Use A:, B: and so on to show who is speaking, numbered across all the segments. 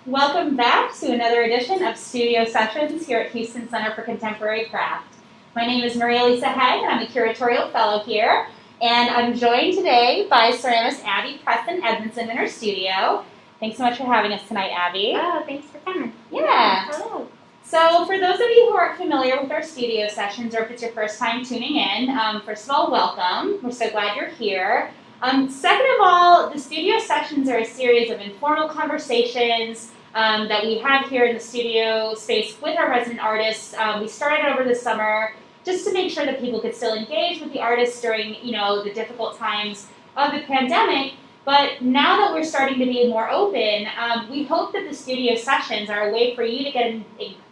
A: Welcome back to another edition of Studio Sessions here at Houston Center for Contemporary Craft. My name is María-Elisa Heg, and I'm a curatorial fellow here. And I'm joined today by ceramist Abbie Preston Edmonson in her studio. Thanks so much for having us tonight, Abbie.
B: Oh, thanks for coming.
A: Yeah.
B: Hello.
A: So for those of you who aren't familiar with our studio sessions, or if it's your first time tuning in, first of all, welcome. We're so glad you're here. Second of all, the studio sessions are a series of informal conversations that we have here in the studio space with our resident artists. We started over the summer just to make sure that people could still engage with the artists during, the difficult times of the pandemic. But now that we're starting to be more open, we hope that the studio sessions are a way for you to get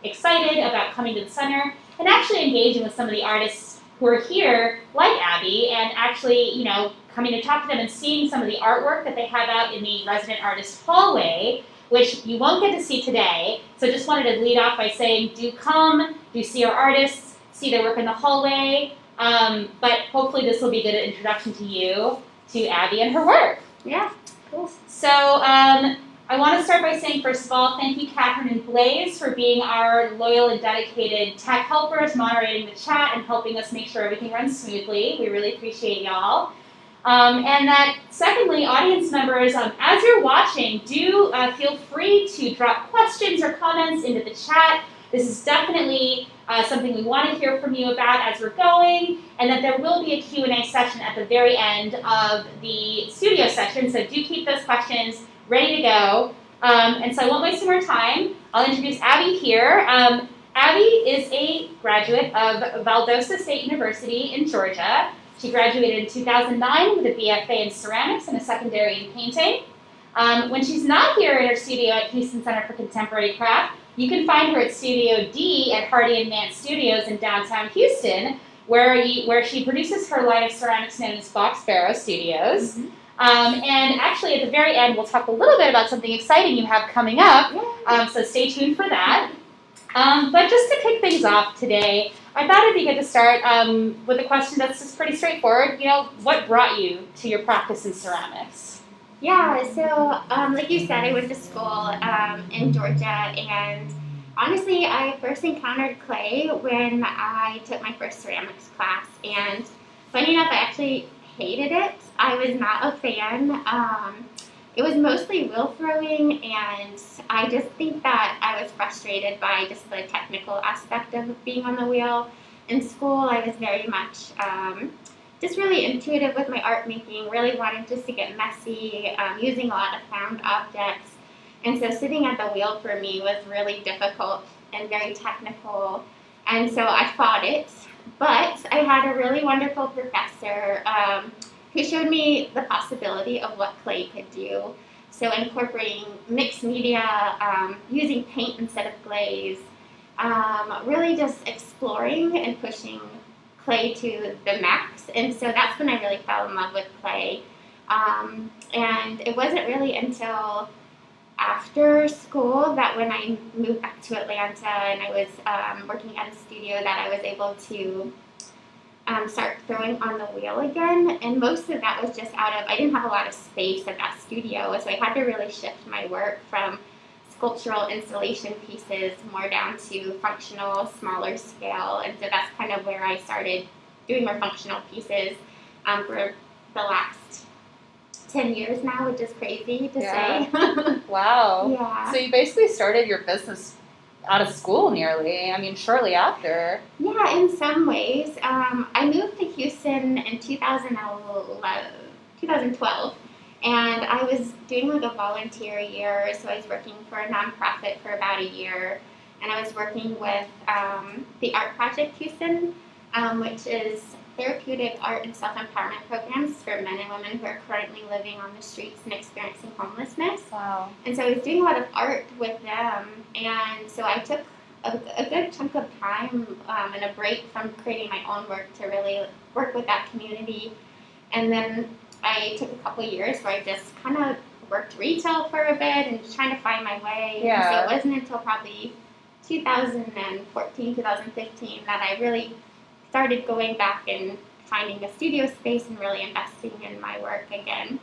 A: excited about coming to the center and actually engaging with some of the artists who are here, like Abbie, and actually, coming to talk to them and seeing some of the artwork that they have out in the resident artist hallway, which you won't get to see today. So just wanted to lead off by saying, do come, do see our artists, see their work in the hallway, but hopefully this will be a good introduction to you, to Abbie and her work.
B: Yeah, cool.
A: So I want to start by saying, first of all, thank you, Catherine and Blaze, for being our loyal and dedicated tech helpers, moderating the chat and helping us make sure everything runs smoothly. We really appreciate y'all. And that, secondly, audience members, as you're watching, do feel free to drop questions or comments into the chat. This is definitely something we want to hear from you about as we're going, and that there will be a Q&A session at the very end of the studio session, so do keep those questions ready to go. And so I won't waste any more time. I'll introduce Abbie here. Abbie is a graduate of Valdosta State University in Georgia. She graduated in 2009 with a BFA in ceramics and a secondary in painting. When she's not here in her studio at Houston Center for Contemporary Craft, you can find her at Studio D at Hardy and Nance Studios in downtown Houston, where she produces her line of ceramics known as Box Barrow Studios.
B: Mm-hmm.
A: And actually, at the very end, we'll talk a little bit about something exciting you have coming up, so stay tuned for that. But just to kick things off today, I thought it'd be good to start with a question that's just pretty straightforward. What brought you to your practice in ceramics?
B: Yeah, so like you said, I went to school in Georgia, and honestly, I first encountered clay when I took my first ceramics class, and funny enough, I actually hated it. I was not a fan. It was mostly wheel throwing, and I just think that I was frustrated by just the technical aspect of being on the wheel. In school, I was very much just really intuitive with my art making, really wanted just to get messy, using a lot of found objects. And so sitting at the wheel for me was really difficult and very technical, and so I fought it. But I had a really wonderful professor who showed me the possibility of what clay could do. So incorporating mixed media, using paint instead of glaze, really just exploring and pushing clay to the max. And so that's when I really fell in love with clay. And it wasn't really until after school that when I moved back to Atlanta and I was working at a studio that I was able to start throwing on the wheel again, and most of that was just I didn't have a lot of space at that studio, so I had to really shift my work from sculptural installation pieces more down to functional, smaller scale, and so that's kind of where I started doing more functional pieces for the last 10 years now, which is crazy to say.
A: Wow.
B: Yeah.
A: So you basically started your business out of school nearly, shortly after.
B: Yeah, in some ways. I moved to Houston in 2012, and I was doing like a volunteer year, so I was working for a nonprofit for about a year, and I was working with the Art Project Houston, which is therapeutic art and self-empowerment programs for men and women who are currently living on the streets and experiencing homelessness.
A: Wow.
B: And so I was doing a lot of art with them, and so I took a good chunk of time and a break from creating my own work to really work with that community. And then I took a couple of years where I just kind of worked retail for a bit and just trying to find my way.
A: Yeah.
B: And so it wasn't until probably 2014, 2015 that I really started going back and finding a studio space and really investing in my work again.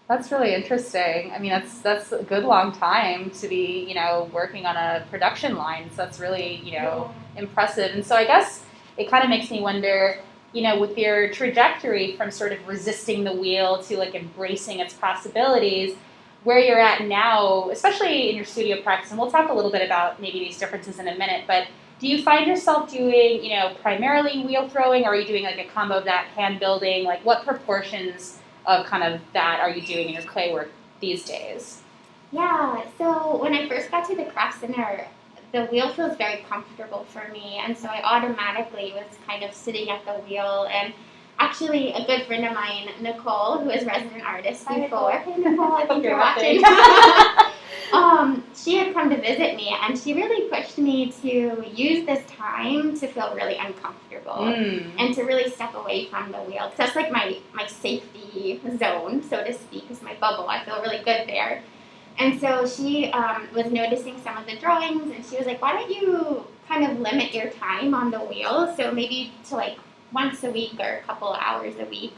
A: That's really interesting. I mean, that's a good long time to be, working on a production line. So that's really, impressive. And so I guess it kind of makes me wonder, with your trajectory from sort of resisting the wheel to like embracing its possibilities, where you're at now, especially in your studio practice, and we'll talk a little bit about maybe these differences in a minute, but do you find yourself doing, primarily wheel throwing, or are you doing like a combo of that, hand building? Like what proportions of kind of that are you doing in your clay work these days?
B: Yeah, so when I first got to the craft center, the wheel feels very comfortable for me, and so I automatically was kind of sitting at the wheel. And actually, a good friend of mine, Nicole, who was resident artist before, hey Nicole, I think you're watching. She had come to visit me, and she really pushed me to use this time to feel really uncomfortable and to really step away from the wheel. Because that's like my safety zone, so to speak, is my bubble. I feel really good there. And so she was noticing some of the drawings, and she was like, why don't you kind of limit your time on the wheel, so maybe to like once a week or a couple of hours a week,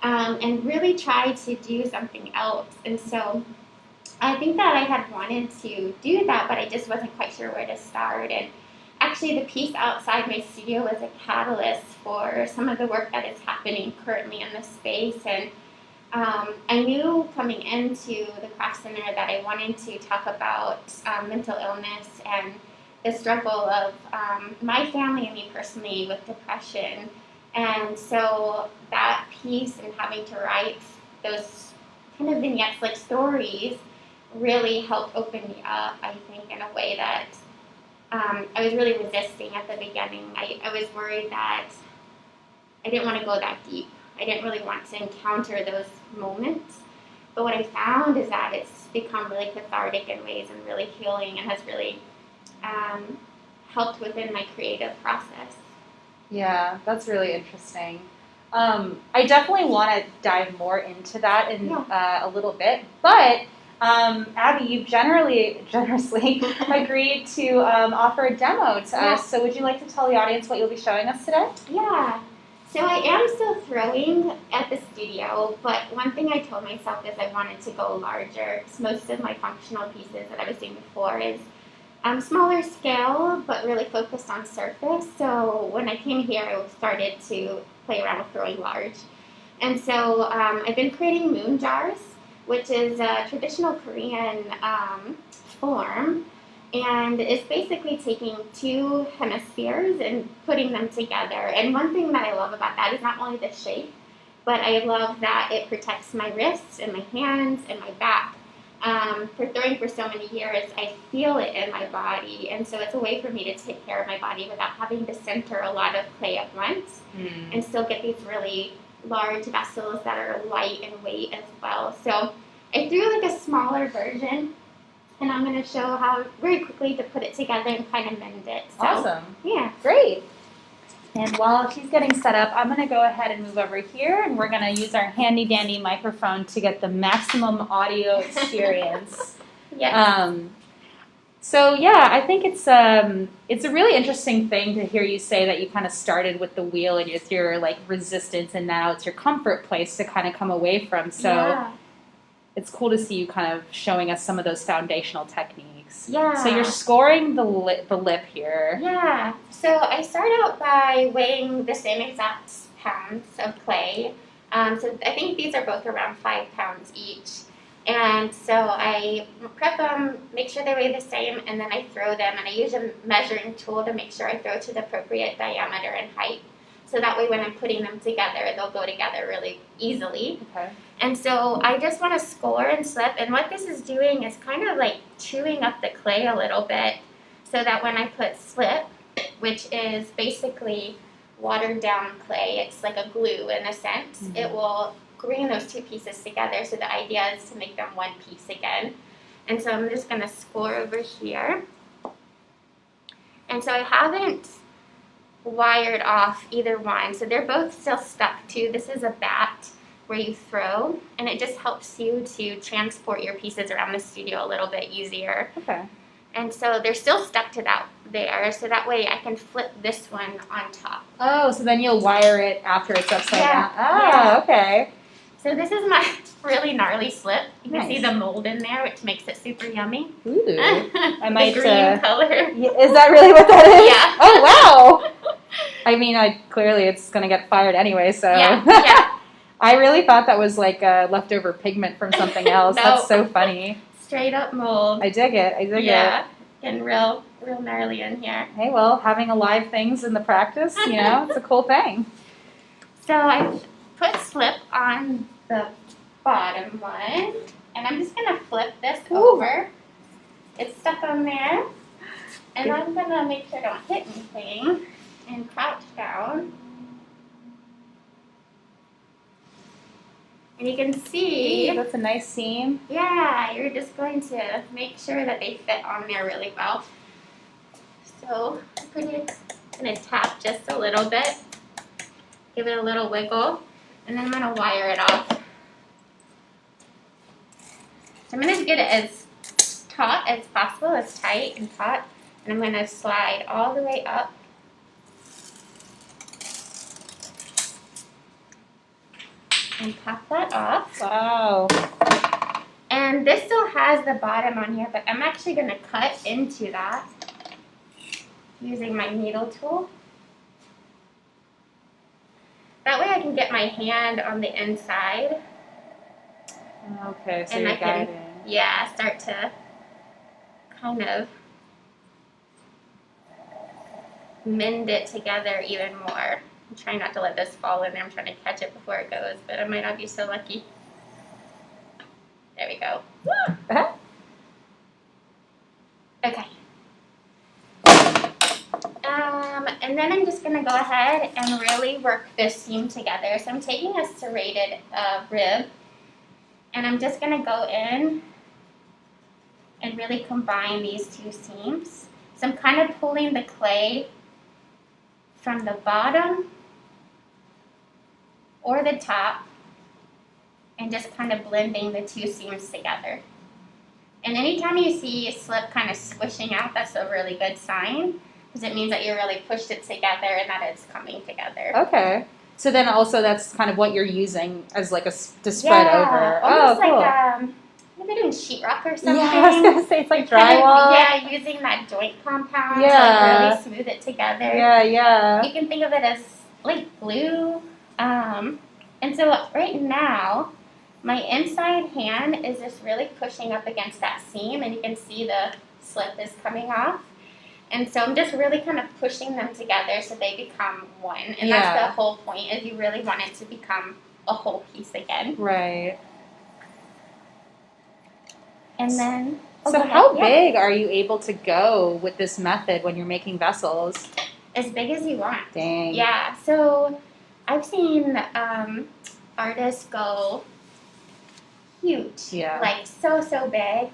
B: and really try to do something else. And so I think that I had wanted to do that, but I just wasn't quite sure where to start. And actually the piece outside my studio was a catalyst for some of the work that is happening currently in the space. And I knew coming into the craft center that I wanted to talk about mental illness and the struggle of my family and me personally with depression. And so that piece and having to write those kind of vignettes, like stories, really helped open me up, I think, in a way that I was really resisting at the beginning. I was worried that I didn't want to go that deep. I didn't really want to encounter those moments. But what I found is that it's become really cathartic in ways and really healing, and has really helped within my creative process.
A: Yeah, that's really interesting. I definitely want to dive more into that in a little bit, but Abbie, you've generously agreed to offer a demo to us. So would you like to tell the audience what you'll be showing us today?
B: Yeah. So I am still throwing at the studio, but one thing I told myself is I wanted to go larger, because most of my functional pieces that I was doing before is smaller scale, but really focused on surface. So when I came here, I started to play around with throwing large. And so I've been creating moon jars, which is a traditional Korean form. And it's basically taking two hemispheres and putting them together. And one thing that I love about that is not only the shape, but I love that it protects my wrists and my hands and my back. For throwing for so many years, I feel it in my body. And so it's a way for me to take care of my body without having to center a lot of clay at once and still get these really large vessels that are light in weight as well. So I threw like a smaller version, and I'm going to show how very quickly to put it together and kind of mend it. So,
A: awesome.
B: Yeah.
A: Great. And while she's getting set up, I'm going to go ahead and move over here, and we're going to use our handy-dandy microphone to get the maximum audio experience.
B: Yes.
A: So yeah, I think it's a really interesting thing to hear you say that you kind of started with the wheel and it's your like resistance, and now it's your comfort place to kind of come away from. So it's cool to see you kind of showing us some of those foundational techniques.
B: Yeah.
A: So you're scoring the lip here.
B: Yeah. So I start out by weighing the same exact pounds of clay. So I think these are both around 5 pounds each. And so I prep them, make sure they weigh the same, and then I throw them. And I use a measuring tool to make sure I throw to the appropriate diameter and height. So that way when I'm putting them together, they'll go together really easily.
A: Okay.
B: And so I just want to score and slip. And what this is doing is kind of like chewing up the clay a little bit, so that when I put slip, which is basically watered down clay, it's like a glue in a sense, it will bring those two pieces together. So the idea is to make them one piece again. And so I'm just going to score over here. And so I haven't wired off either one. So they're both still stuck to, this is a bat where you throw, and it just helps you to transport your pieces around the studio a little bit easier.
A: Okay.
B: And so they're still stuck to that there, so that way I can flip this one on top.
A: Oh, so then you'll wire it after it's upside down.
B: Yeah.
A: Okay.
B: So this is my really gnarly slip. You can see
A: Nice.
B: the mold in there, which makes it super yummy.
A: Ooh. I might.
B: The green color.
A: Is that really what that is?
B: Yeah.
A: Oh wow. I mean, clearly it's gonna get fired anyway. So.
B: Yeah.
A: I really thought that was like a leftover pigment from something else.
B: No.
A: That's so funny.
B: Straight up mold.
A: I dig it. I dig it.
B: Yeah. Getting real gnarly in here.
A: Hey, well, having alive things in the practice, it's a cool thing.
B: So I put slip on the bottom one, and I'm just gonna flip this over. It's stuck on there, and I'm gonna make sure I don't hit anything and crouch down. And you can see,
A: That's a nice seam.
B: yeah, you're just going to make sure that they fit on there really well. So I'm going to tap just a little bit, give it a little wiggle, and then I'm going to wire it off. So I'm going to get it as taut as possible, as tight and taut, and I'm going to slide all the way up. And pop that off.
A: Wow.
B: And this still has the bottom on here, but I'm actually going to cut into that using my needle tool. That way I can get my hand on the inside.
A: Okay, so
B: And
A: you're
B: I can-
A: guiding.
B: Yeah, start to kind of mend it together even more. I'm trying not to let this fall in there. I'm trying to catch it before it goes, but I might not be so lucky. There we go. Okay. And then I'm just going to go ahead and really work this seam together. So I'm taking a serrated rib, and I'm just going to go in and really combine these two seams. So I'm kind of pulling the clay from the bottom or the top and just kind of blending the two seams together. And anytime you see a slip kind of squishing out, that's a really good sign, because it means that you really pushed it together and that it's coming together.
A: Okay. So then also that's kind of what you're using as like to spread over.
B: Almost
A: cool.
B: like maybe doing sheetrock or something.
A: Yeah, I was going to say it's like
B: Kind of,
A: drywall.
B: yeah, using that joint compound
A: Yeah.
B: to like really smooth it together.
A: Yeah.
B: You can think of it as like glue. And so right now, my inside hand is just really pushing up against that seam, and you can see the slip is coming off. And so I'm just really kind of pushing them together so they become one. And that's the whole point, is you really want it to become a whole piece again.
A: Right.
B: And then...
A: So how big are you able to go with this method when you're making vessels?
B: As big as you want.
A: Dang.
B: Yeah, so I've seen artists go huge.
A: Yeah.
B: Like so big.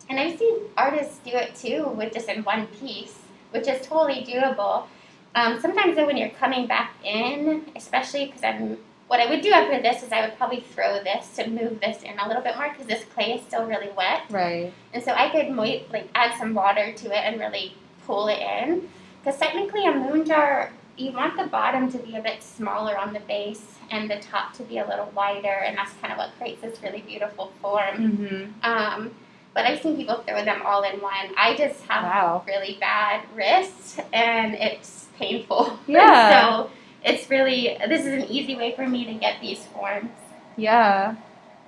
B: And I've seen artists do it too with just in one piece, which is totally doable. Sometimes though when you're coming back in, especially because what I would do after this is I would probably throw this to move this in a little bit more, because this clay is still really wet.
A: Right.
B: And so I could add some water to it and really pull it in. Because technically a moon jar, you want the bottom to be a bit smaller on the base and the top to be a little wider, and that's kind of what creates this really beautiful form.
A: Mm-hmm.
B: But I've seen people throw them all in one. I just have really bad wrists, and it's painful.
A: Yeah.
B: So it's really, this is an easy way for me to get these forms.
A: Yeah.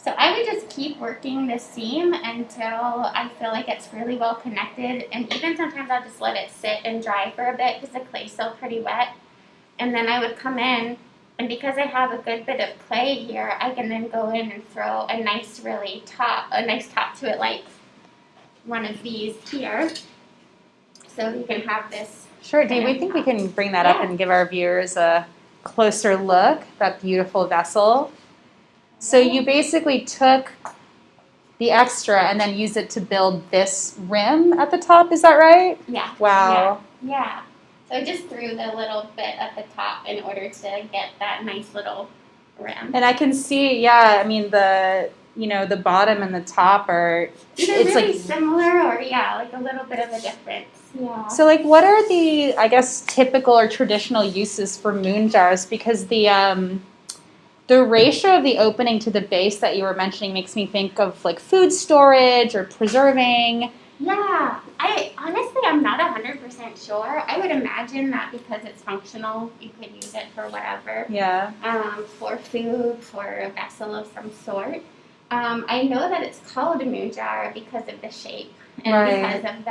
B: So I would just keep working the seam until I feel like it's really well connected. And even sometimes I'll just let it sit and dry for a bit because the clay's still pretty wet. And then I would come in, and because I have a good bit of clay here, I can then go in and throw a nice top to it, like one of these here. So you can have this.
A: Sure. Do we think we can bring that up and give our viewers a closer look? That beautiful vessel. So you basically took the extra and then used it to build this rim at the top, is that right?
B: Yeah.
A: Wow.
B: Yeah. So I just threw the little bit at the top in order to get that nice little rim.
A: And I can see, I mean, the bottom and the top are,
B: Either
A: it's
B: really
A: like
B: similar or, like a little bit of a difference. Yeah.
A: So, like, what are the, I guess, typical or traditional uses for moon jars? Because the the ratio of the opening to the base that you were mentioning makes me think of like food storage or preserving.
B: Yeah, I'm not 100% sure. I would imagine that because it's functional, you could use it for whatever.
A: Yeah.
B: For food, for a vessel of some sort. I know that it's called a moon jar because of the shape and because of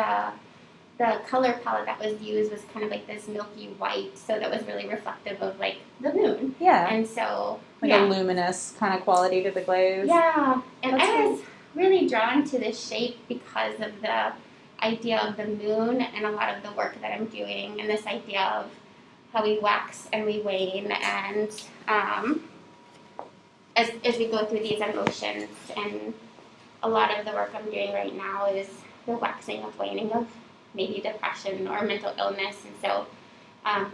B: the color palette that was used was kind of like this milky white, so that was really reflective of like the moon.
A: Yeah.
B: And so
A: like a luminous kind of quality to the glaze.
B: Yeah, and I was really drawn to this shape because of the idea of the moon and a lot of the work that I'm doing, and this idea of how we wax and we wane, and as we go through these emotions, and a lot of the work I'm doing right now is the waxing of waning of maybe depression or mental illness, and so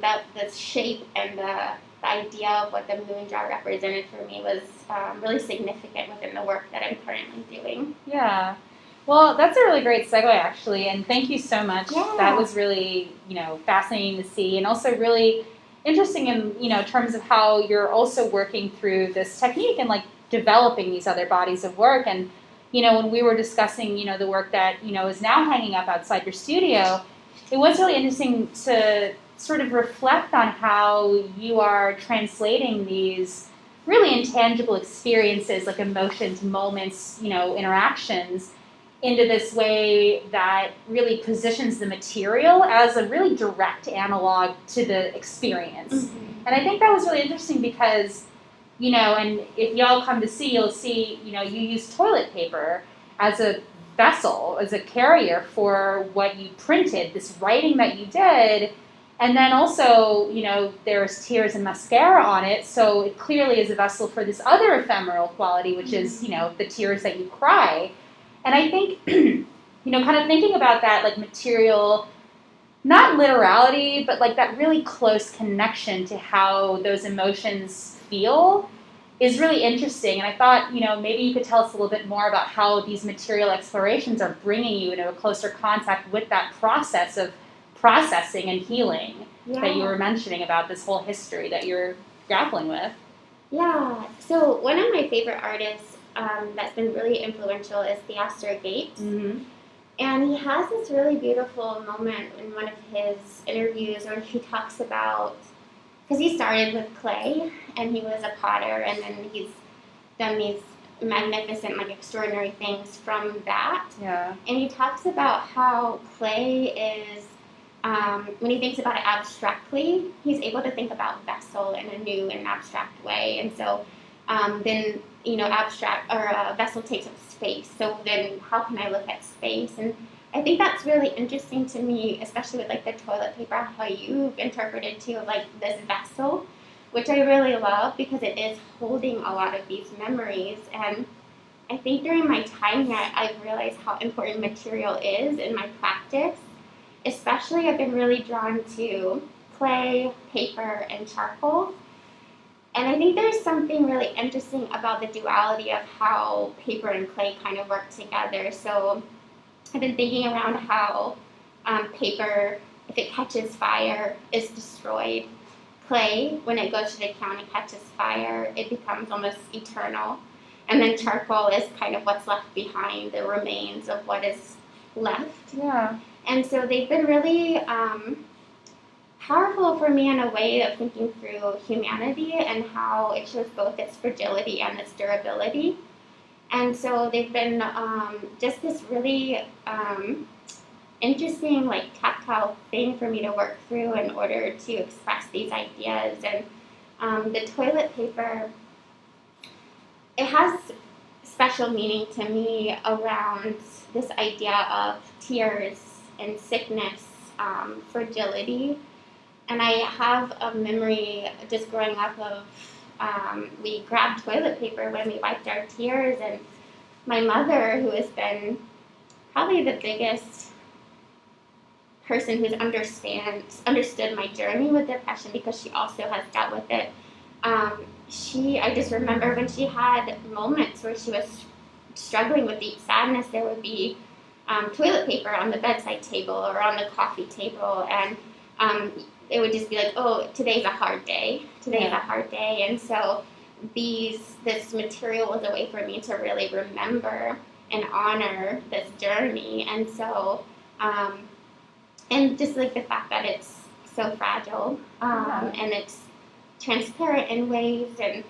B: that the shape and the idea of what the moon jar represented for me was really significant within the work that I'm currently doing.
A: Yeah. Well, that's a really great segue, actually, and thank you so much.
B: Yeah.
A: That was really, fascinating to see, and also really interesting in, terms of how you're also working through this technique and, like, developing these other bodies of work. And, when we were discussing, the work that, is now hanging up outside your studio, it was really interesting to sort of reflect on how you are translating these really intangible experiences, like emotions, moments, interactions, into this way that really positions the material as a really direct analog to the experience. Mm-hmm. And I think that was really interesting because, and if y'all come to see, you'll see, you use toilet paper as a vessel, as a carrier for what you printed, this writing that you did. And then also, there's tears and mascara on it, so it clearly is a vessel for this other ephemeral quality, which is, the tears that you cry. And I think, kind of thinking about that, like, material, not literality, but, like, that really close connection to how those emotions feel is really interesting. And I thought, maybe you could tell us a little bit more about how these material explorations are bringing you into a closer contact with that process of processing and healing that you were mentioning about this whole history that you're grappling with.
B: Yeah. So one of my favorite artists that's been really influential is Theaster Gates. Mm-hmm. And he has this really beautiful moment in one of his interviews where he talks about, because he started with clay and he was a potter, and then he's done these magnificent, like, extraordinary things from that. Yeah. And he talks about how clay is, when he thinks about it abstractly, he's able to think about vessel in a new and abstract way. And so then, abstract or a vessel takes up space. So then how can I look at space? And I think that's really interesting to me, especially with, like, the toilet paper, how you've interpreted too, like, this vessel, which I really love because it is holding a lot of these memories. And I think during my time here, I've realized how important material is in my practice. Especially, I've been really drawn to clay, paper, and charcoal. And I think there's something really interesting about the duality of how paper and clay kind of work together. So I've been thinking around how paper, if it catches fire, is destroyed. Clay, when it goes to the kiln and catches fire, it becomes almost eternal. And then charcoal is kind of what's left behind, the remains of what is left. Yeah. And so they've been really powerful for me in a way of thinking through humanity and how it shows both its fragility and its durability. And so they've been just this really interesting, like, tactile thing for me to work through in order to express these ideas. And the toilet paper, it has special meaning to me around this idea of tears and sickness, fragility. And I have a memory just growing up of we grabbed toilet paper when we wiped our tears, and my mother, who has been probably the biggest person who's understood my journey with depression because she also has dealt with it. I just remember when she had moments where she was struggling with deep sadness, there would be toilet paper on the bedside table or on the coffee table, and it would just be like, oh, today's a hard day. Today's a hard day. And so this material was a way for me to really remember and honor this journey. And so, and just like the fact that it's so fragile, and it's transparent in ways. And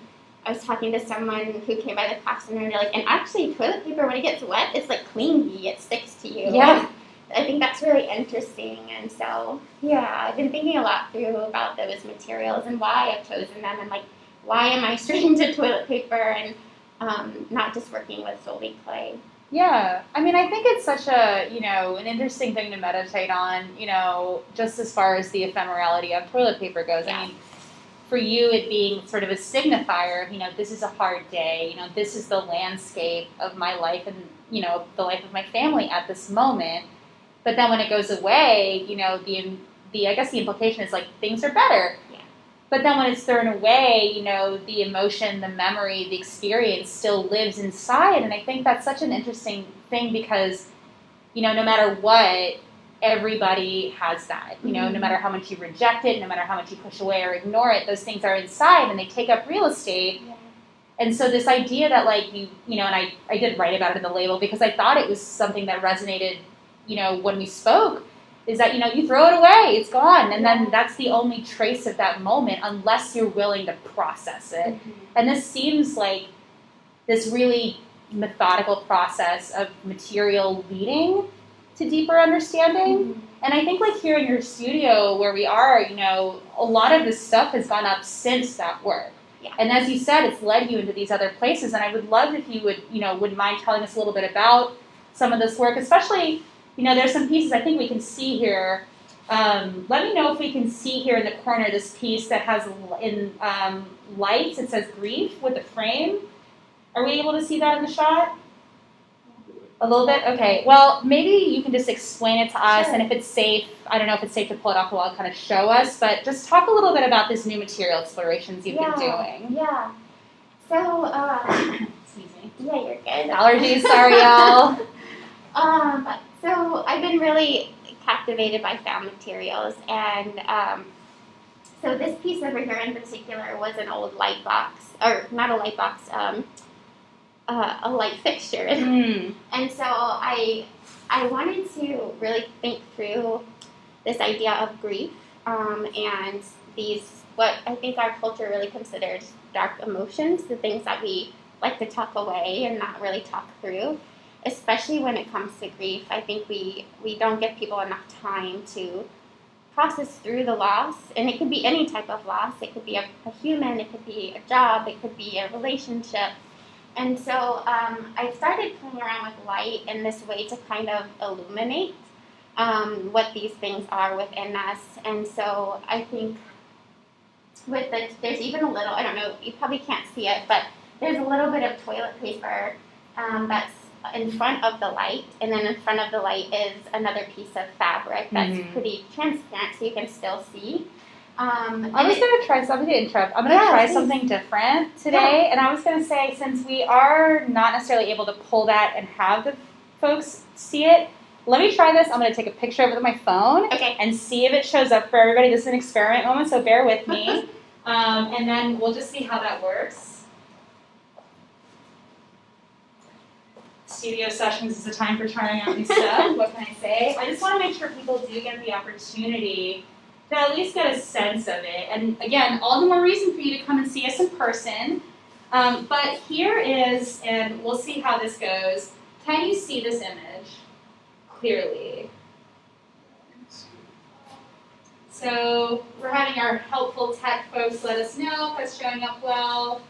B: I was talking to someone who came by the class, and they're like, and actually toilet paper, when it gets wet, it's like clingy, it sticks to you.
A: Yeah.
B: I think that's really interesting. And so, yeah, I've been thinking a lot through about those materials and why I've chosen them, and like, why am I straying to toilet paper and not just working with solely clay?
A: Yeah, I mean, I think it's such a, an interesting thing to meditate on, just as far as the ephemerality of toilet paper goes.
B: Yeah.
A: I mean, for you, it being sort of a signifier of, this is a hard day, this is the landscape of my life and, the life of my family at this moment. But then when it goes away, I guess the implication is like things are better.
B: Yeah.
A: But then when it's thrown away, the emotion, the memory, the experience still lives inside. And I think that's such an interesting thing because, no matter what, everybody has that. No matter how much you reject it, no matter how much you push away or ignore it, those things are inside and they take up real estate.
B: Yeah.
A: And so this idea that like and I did write about it in the label because I thought it was something that resonated, when we spoke, is that, you throw it away, it's gone. And then that's the only trace of that moment unless you're willing to process it.
B: Mm-hmm.
A: And this seems like this really methodical process of material leading to deeper understanding.
B: Mm-hmm.
A: And I think like here in your studio where we are, a lot of this stuff has gone up since that work.
B: Yeah.
A: And as you said, it's led you into these other places. And I would love if you would, wouldn't mind telling us a little bit about some of this work, especially, there's some pieces I think we can see here. Let me know if we can see here in the corner this piece that has in lights. It says grief with a frame. Are we able to see that in the shot? A little bit? Okay. Well, maybe you can just explain it to us,
B: Sure.
A: and if it's safe, I don't know if it's safe to pull it off the wall and kind of show us, but just talk a little bit about this new material explorations you've been doing.
B: Yeah. So,
A: Excuse me.
B: yeah, you're good.
A: Allergies, sorry y'all.
B: So I've been really captivated by found materials, and so this piece over here in particular was an old light box, or not a light box, a light fixture.
A: Mm.
B: And so I wanted to really think through this idea of grief, and these, what I think our culture really considers dark emotions, the things that we like to tuck away and not really talk through. Especially when it comes to grief, I think we don't give people enough time to process through the loss. And it could be any type of loss. It could be a human, it could be a job, it could be a relationship. And so I started playing around with light in this way to kind of illuminate what these things are within us. And so I think with there's even a little, I don't know, you probably can't see it, but there's a little bit of toilet paper that's in front of the light, and then in front of the light is another piece of fabric that's pretty transparent, so you can still see.
A: I was going to try something to interrupt. I'm going to try something different today, and I was going to say, since we are not necessarily able to pull that and have the folks see it, let me try this. I'm going to take a picture of it with my phone and see if it shows up for everybody. This is an experiment moment, so bear with me, and then we'll just see how that works. Studio sessions is a time for trying out new stuff. What can I say? I just want to make sure people do get the opportunity to at least get a sense of it. And again, all the more reason for you to come and see us in person. But here is, and we'll see how this goes. Can you see this image clearly? So we're having our helpful tech folks let us know if that's showing up well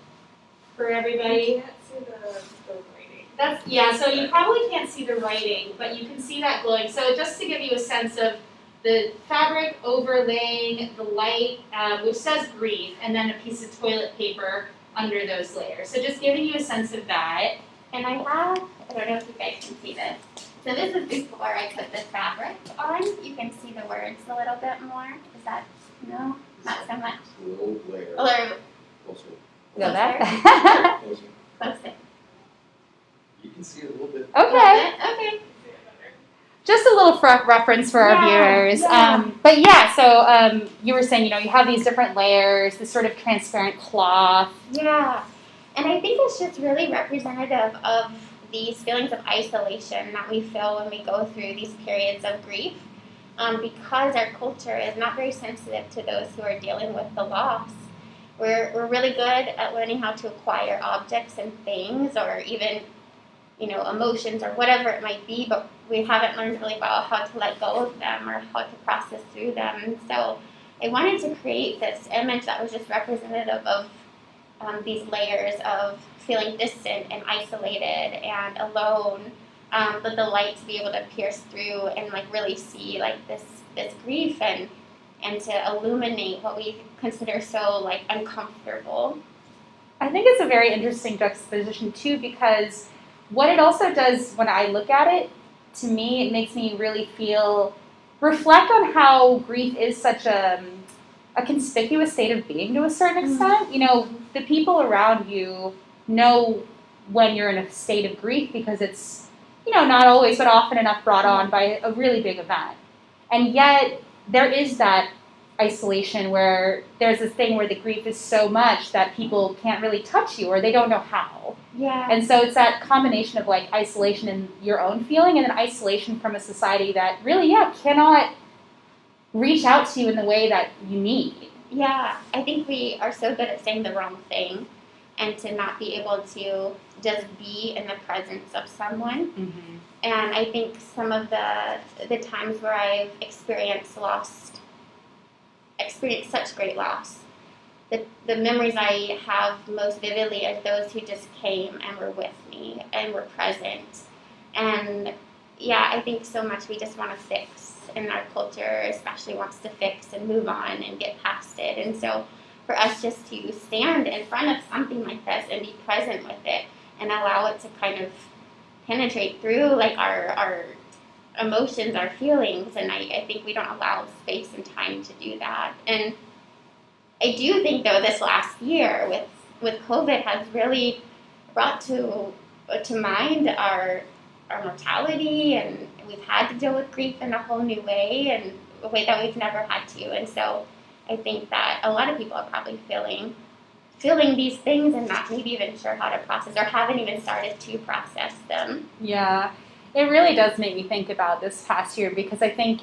A: for everybody.
C: You can't see the writing.
A: So you probably can't see the writing, but you can see that glowing. So just to give you a sense of the fabric overlaying the light, which says grief, and then a piece of toilet paper under those layers. So just giving you a sense of that.
B: And I don't know if you guys can see this. So this is before I put the fabric on. You can see the words a little bit more. Is that, no? Not so much.
D: A little layer.
B: A little
D: Closer.
A: Go that?
D: Closer.
B: closer.
D: You can see it a little bit.
A: Okay.
B: Okay.
A: Just a little reference for our viewers. But yeah, so you were saying, you have these different layers, this sort of transparent cloth.
B: Yeah. And I think it's just really representative of these feelings of isolation that we feel when we go through these periods of grief, because our culture is not very sensitive to those who are dealing with the loss. We're really good at learning how to acquire objects and things, or even, emotions or whatever it might be, but we haven't learned really well how to let go of them or how to process through them. And so I wanted to create this image that was just representative of these layers of feeling distant and isolated and alone, but the light to be able to pierce through and really see this grief and to illuminate what we consider so uncomfortable.
A: I think it's a very interesting juxtaposition too, because what it also does when I look at it, to me, it makes me really reflect on how grief is such a conspicuous state of being to a certain extent. The people around you know when you're in a state of grief because it's, not always, but often enough brought on by a really big event. And yet, there is that isolation where there's this thing where the grief is so much that people can't really touch you or they don't know how.
B: Yeah.
A: And so it's that combination of isolation in your own feeling and then isolation from a society that really, cannot reach out to you in the way that you need.
B: Yeah, I think we are so good at saying the wrong thing and to not be able to just be in the presence of someone.
A: Mm-hmm.
B: And I think some of the times where I've experienced such great loss, the memories I have most vividly are those who just came and were with me and were present. And I think so much we just want to fix, and our culture especially wants to fix and move on and get past it. And so for us just to stand in front of something like this and be present with it and allow it to kind of penetrate through our emotions, our feelings, and I think we don't allow space and time to do that. And I do think, though, this last year with COVID has really brought to mind our mortality, and we've had to deal with grief in a whole new way, and a way that we've never had to. And so I think that a lot of people are probably feeling these things and not maybe even sure how to process or haven't even started to process them.
A: Yeah, it really does make me think about this past year because I think,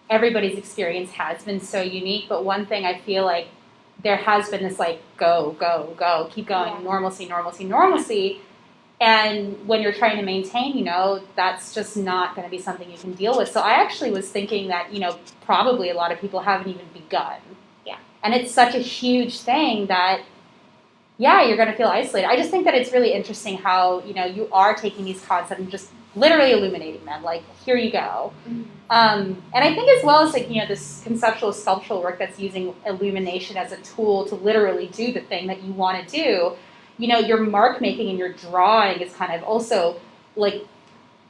A: everybody's experience has been so unique, but one thing I feel like there has been this go, go, go, keep going, normalcy, normalcy, normalcy. And when you're trying to maintain, that's just not going to be something you can deal with. So I actually was thinking that, probably a lot of people haven't even begun.
B: Yeah.
A: And it's such a huge thing that, you're going to feel isolated. I just think that it's really interesting how, you are taking these concepts and just literally illuminating them. Here you go.
B: Mm-hmm.
A: And I think as well as this conceptual sculptural work that's using illumination as a tool to literally do the thing that you want to do, your mark making and your drawing is kind of also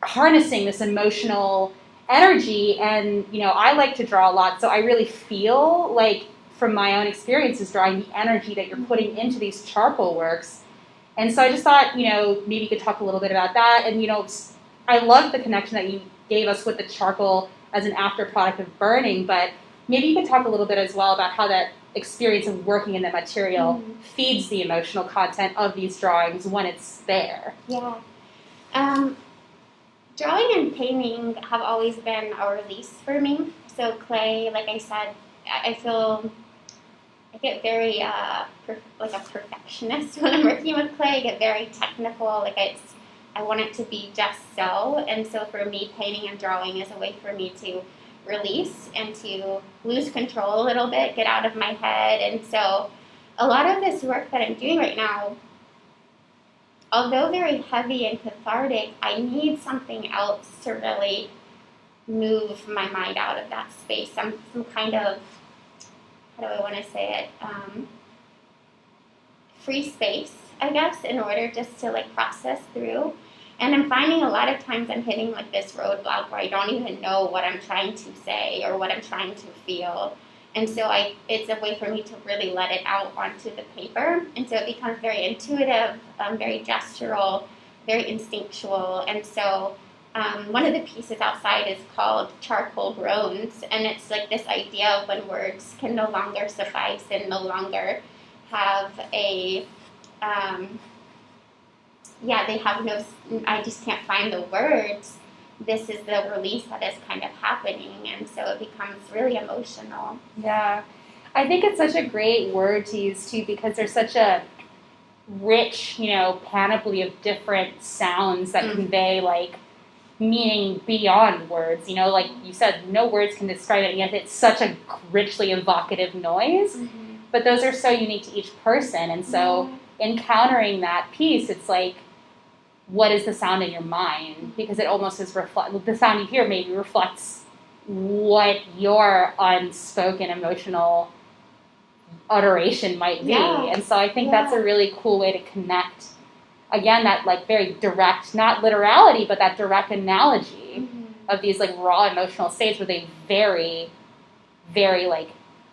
A: harnessing this emotional energy. And, I like to draw a lot, so I really feel from my own experiences drawing the energy that you're putting into these charcoal works. And so I just thought, maybe you could talk a little bit about that. And, I love the connection that you gave us with the charcoal as an after product of burning, but maybe you could talk a little bit as well about how that experience of working in the material feeds the emotional content of these drawings when it's there.
B: Yeah. Drawing and painting have always been a release for me. So clay, like I said, I feel I get very a perfectionist when I'm working with clay. I get very technical. I want it to be just so. And so for me, painting and drawing is a way for me to release and to lose control a little bit, get out of my head. And so a lot of this work that I'm doing right now, although very heavy and cathartic, I need something else to really move my mind out of that space. Some kind of, how do I want to say it, free space, I guess, in order just to process through. And I'm finding a lot of times I'm hitting this roadblock where I don't even know what I'm trying to say or what I'm trying to feel. And so it's a way for me to really let it out onto the paper. And so it becomes very intuitive, very gestural, very instinctual. And so one of the pieces outside is called Charcoal Groans. And it's this idea of when words can no longer suffice and no longer have a they have no, I just can't find the words, this is the release that is kind of happening, and so it becomes really emotional.
A: Yeah. I think it's such a great word to use, too, because there's such a rich, panoply of different sounds that convey, like, meaning beyond words. Like you said, no words can describe it, and yet it's such a richly evocative noise.
B: Mm-hmm.
A: But those are so unique to each person, and so encountering that piece, it's like, what is the sound in your mind? Because it almost is the sound you hear maybe reflects what your unspoken emotional utteration might be.
B: Yeah.
A: And so I think that's a really cool way to connect, again, that like very direct, not literality, but that direct analogy of these like raw emotional states with a very, very like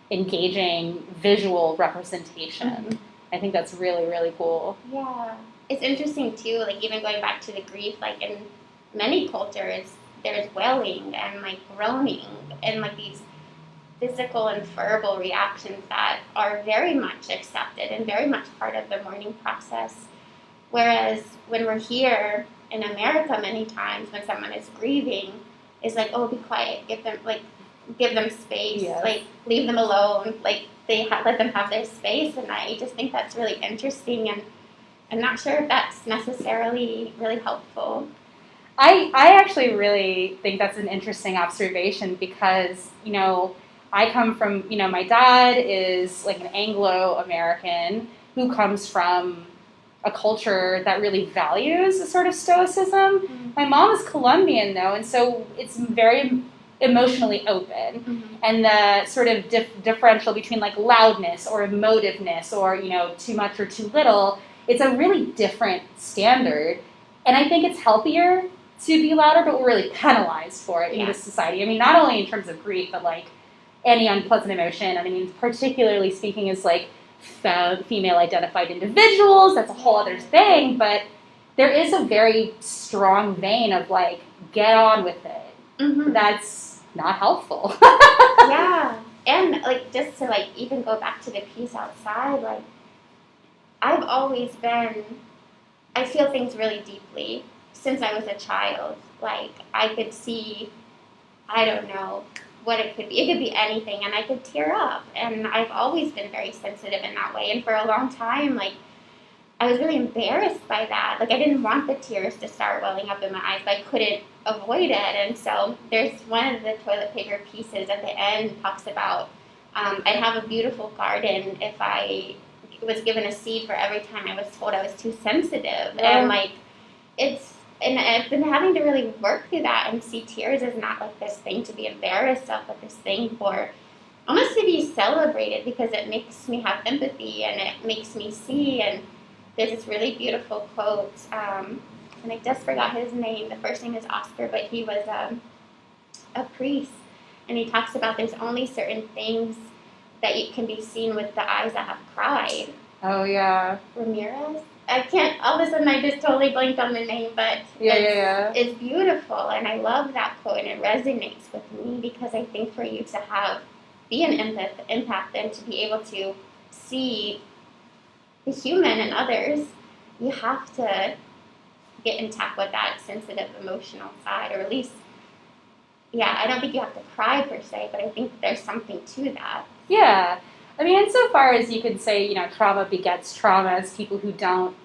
A: engaging visual representation. I think that's really, really cool.
B: Yeah. It's interesting too, like even going back to the grief, like in many cultures, there's wailing and like groaning and like these physical and verbal reactions that are very much accepted and very much part of the mourning process. Whereas when we're here in America, many times when someone is grieving, it's like, oh, be quiet, give them space, like leave them alone, like let them have their space. And I just think that's really interesting, and I'm not sure if that's necessarily really helpful.
A: I actually really think that's an interesting observation because, I come from, my dad is like an Anglo-American who comes from a culture that really values a sort of stoicism. My mom is Colombian, though, and so it's very emotionally open. And the sort of differential between like loudness or emotiveness or, too much or too little, it's a really different standard. And I think it's healthier to be louder, but we're really penalized for it in this society. I mean, not only in terms of grief, but like any unpleasant emotion. I mean, particularly speaking as like female-identified individuals, that's a whole other thing. But there is a very strong vein of like, get on with it. That's not helpful.
B: Yeah. And like just to like even go back to the piece outside, like I've always been, I feel things really deeply since I was a child. Like I could see, I don't know what it could be. It could be anything, and I could tear up. And I've always been very sensitive in that way. And for a long time, like I was really embarrassed by that. Like I didn't want the tears to start welling up in my eyes, but I couldn't avoid it. And so there's one of the toilet paper pieces at the end talks about I'd have a beautiful garden if I was given a seed for every time I was told I was too sensitive. And like and I've been having to really work through that and see tears as not like this thing to be embarrassed of, but this thing for almost to be celebrated, because it makes me have empathy and it makes me see. And there's this really beautiful quote, and I just forgot his name. The first name is Oscar, but he was a priest, and he talks about there's only certain things that you can be seen with the eyes that have cried.
A: Oh, yeah.
B: Ramirez? I can't, all of a sudden I just totally blanked on the name, but it's beautiful, and I love that quote, and it resonates with me, because I think for you to be an empath and to be able to see the human in others, you have to get in touch with that sensitive emotional side, or at least, I don't think you have to cry per se, but I think there's something to that.
A: Yeah. I mean, insofar as you could say, trauma begets trauma, as people who don't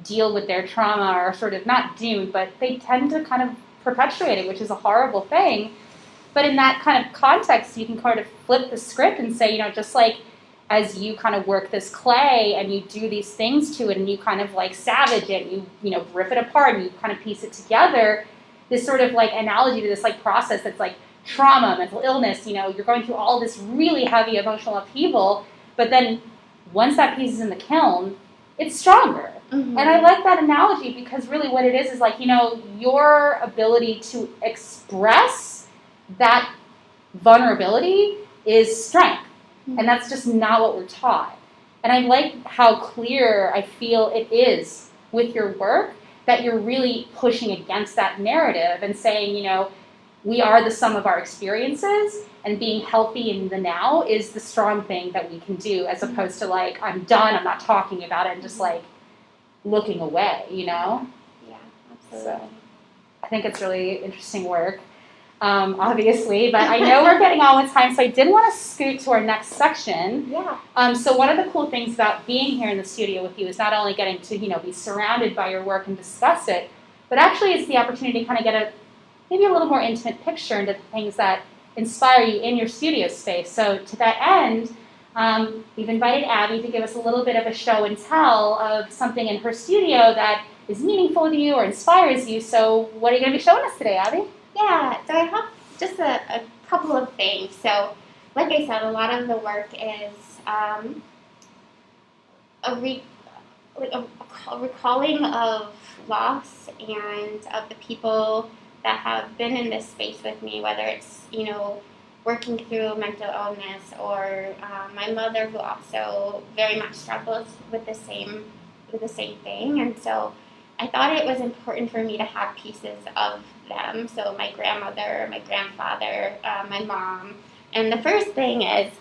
A: deal with their trauma are sort of not doomed, but they tend to kind of perpetuate it, which is a horrible thing. But in that kind of context, you can kind of flip the script and say, just like as you kind of work this clay and you do these things to it and you kind of like savage it, you rip it apart and you kind of piece it together, this sort of like analogy to this like process that's like trauma, mental illness, you're going through all this really heavy emotional upheaval, but then once that piece is in the kiln, it's stronger. And I like that analogy, because really what it is like, your ability to express that vulnerability is strength. And that's just not what we're taught. And I like how clear I feel it is with your work that you're really pushing against that narrative and saying, we are the sum of our experiences, and being healthy in the now is the strong thing that we can do, as opposed to like, I'm done, I'm not talking about it, and just like looking away,
B: Yeah, absolutely.
A: So, I think it's really interesting work, obviously, but I know we're getting on with time, so I did want to scoot to our next section.
B: Yeah.
A: So one of the cool things about being here in the studio with you is not only getting to, be surrounded by your work and discuss it, but actually it's the opportunity to kind of get maybe a little more intimate picture into the things that inspire you in your studio space. So to that end, we've invited Abbie to give us a little bit of a show and tell of something in her studio that is meaningful to you or inspires you. So what are you going to be showing us today, Abbie?
B: Yeah, so I have just a couple of things. So, like I said, a lot of the work is a recalling of loss and of the people that have been in this space with me, whether it's, working through mental illness or my mother, who also very much struggles with the same thing. And so I thought it was important for me to have pieces of them. So my grandmother, my grandfather, my mom. And the first thing is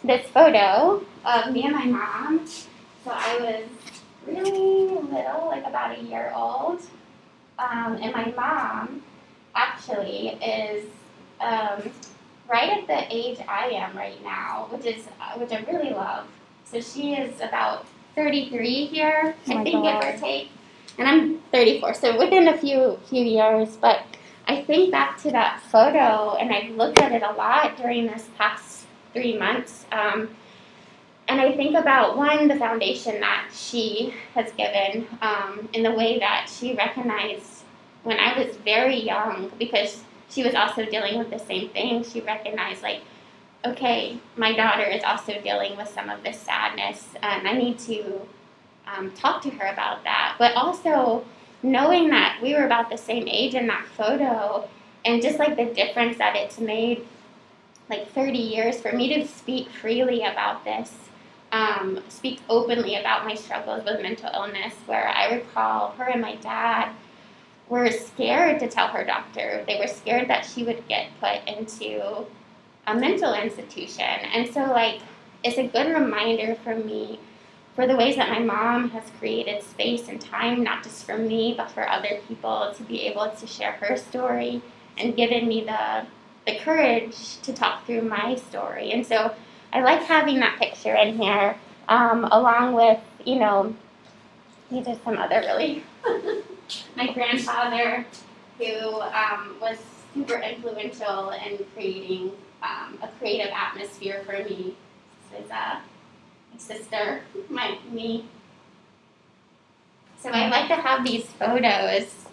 B: this photo of me and my mom. So I was really little, like about a year old. And my mom actually is right at the age I am right now, which I really love. So she is about 33 here, I think, give or take. And I'm 34, so within a few years. But I think back to that photo, and I've looked at it a lot during this past 3 months. And I think about, one, the foundation that she has given in the way that she recognized when I was very young, because she was also dealing with the same thing. She recognized, like, okay, my daughter is also dealing with some of this sadness, and I need to talk to her about that. But also knowing that we were about the same age in that photo, and just like the difference that it's made, like 30 years for me to speak freely about this, speak openly about my struggles with mental illness, where I recall her and my dad were scared to tell her doctor. They were scared that she would get put into a mental institution. And so, like, it's a good reminder for me for the ways that my mom has created space and time, not just for me, but for other people, to be able to share her story and given me the courage to talk through my story. And so I like having that picture in here, along with, these are some other really, my grandfather, who was super influential in creating a creative atmosphere for me. This is my sister, me. So I like to have these photos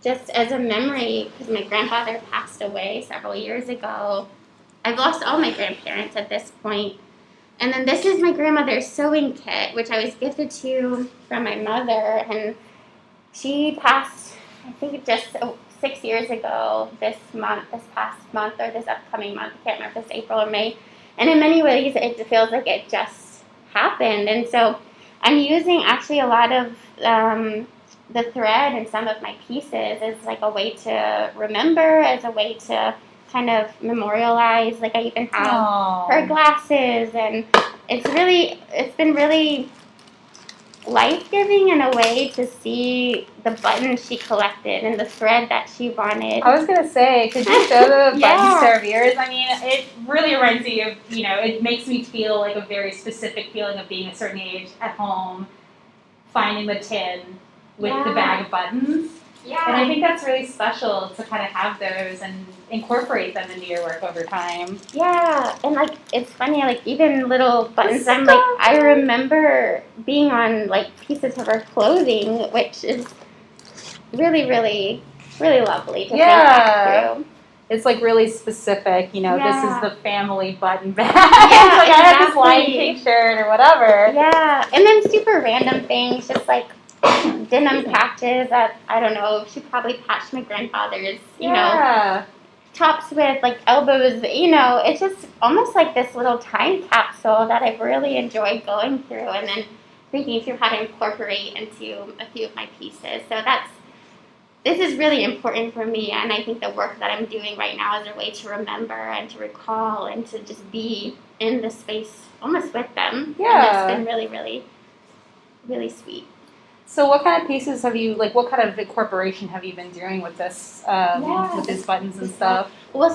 B: just as a memory, because my grandfather passed away several years ago. I've lost all my grandparents at this point. And then this is my grandmother's sewing kit, which I was gifted to from my mother. And she passed, I think, just 6 years ago this past month, or this upcoming month. I can't remember if it's April or May. And in many ways, it feels like it just happened. And so I'm using actually a lot of the thread in some of my pieces as like a way to remember, as a way to kind of memorialize. Like, I even have her glasses, and it's been really life-giving in a way to see the buttons she collected and the thread that she wanted.
A: I was going to say, could you show the
B: Yeah.
A: buttons to our viewers? I mean, it really reminds me of, it makes me feel like a very specific feeling of being a certain age at home, finding the tin with the bag of buttons.
B: Yeah.
A: And I think that's really special to kind of have those and incorporate them into your work over time.
B: Yeah, and like, it's funny, like, even little buttons, I'm like, I remember being on like pieces of her clothing, which is really, really, really lovely to think back through.
A: It's like really specific, this is the family button bag.
B: Yeah,
A: like I have this Lion King shirt or whatever.
B: Yeah, and then super random things, just like denim patches that, I don't know, she probably patched my grandfather's, tops with like elbows, it's just almost like this little time capsule that I've really enjoyed going through and then thinking through how to incorporate into a few of my pieces. So this is really important for me, and I think the work that I'm doing right now is a way to remember and to recall and to just be in the space almost with them.
A: Yeah.
B: And it's been really, really really sweet.
A: So what kind of pieces have you, like, what kind of incorporation have you been doing with this, with these buttons and stuff?
B: Well,